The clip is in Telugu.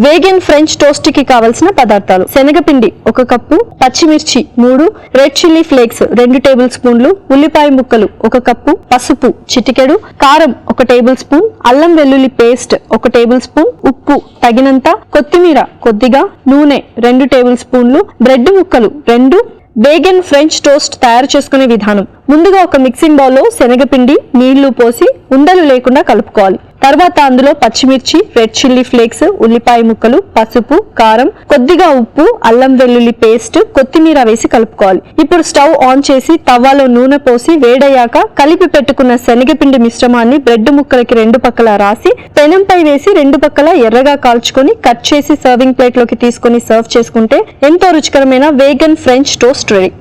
వేగన్ ఫ్రెంచ్ టోస్ట్ కి కావలసిన పదార్థాలు: శనగపిండి 1 కప్పు, పచ్చిమిర్చి 3, రెడ్ చిల్లీ ఫ్లేక్స్ 2 టేబుల్ స్పూన్లు, ఉల్లిపాయ ముక్కలు 1 కప్పు, పసుపు చిటికెడు, కారం 1 టేబుల్ స్పూన్, అల్లం వెల్లుల్లి పేస్ట్ 1 టేబుల్ స్పూన్, ఉప్పు తగినంత, కొత్తిమీర కొద్దిగా, నూనె 2 టేబుల్ స్పూన్లు, బ్రెడ్ ముక్కలు 2. వేగన్ ఫ్రెంచ్ టోస్ట్ తయారు చేసుకునే విధానం: ముందుగా ఒక మిక్సింగ్ బౌల్లో శనగపిండి, నీళ్లు పోసి ఉండలు లేకుండా కలుపుకోవాలి. తర్వాత అందులో పచ్చిమిర్చి, రెడ్ చిల్లీ ఫ్లేక్స్, ఉల్లిపాయ ముక్కలు, పసుపు, కారం, కొద్దిగా ఉప్పు, అల్లం వెల్లుల్లి పేస్ట్, కొత్తిమీర వేసి కలుపుకోవాలి. ఇప్పుడు స్టవ్ ఆన్ చేసి తవ్వాలో నూనె పోసి వేడయ్యాక కలిపి పెట్టుకున్న శనగపిండి మిశ్రమాన్ని బ్రెడ్ ముక్కలకి 2 పక్కలా రాసి పెనంపై వేసి 2 పక్కలా ఎర్రగా కాల్చుకొని కట్ చేసి సర్వింగ్ ప్లేట్ లోకి తీసుకొని సర్వ్ చేసుకుంటే ఎంతో రుచికరమైన వేగన్ ఫ్రెంచ్ టోస్ట్ రెడీ.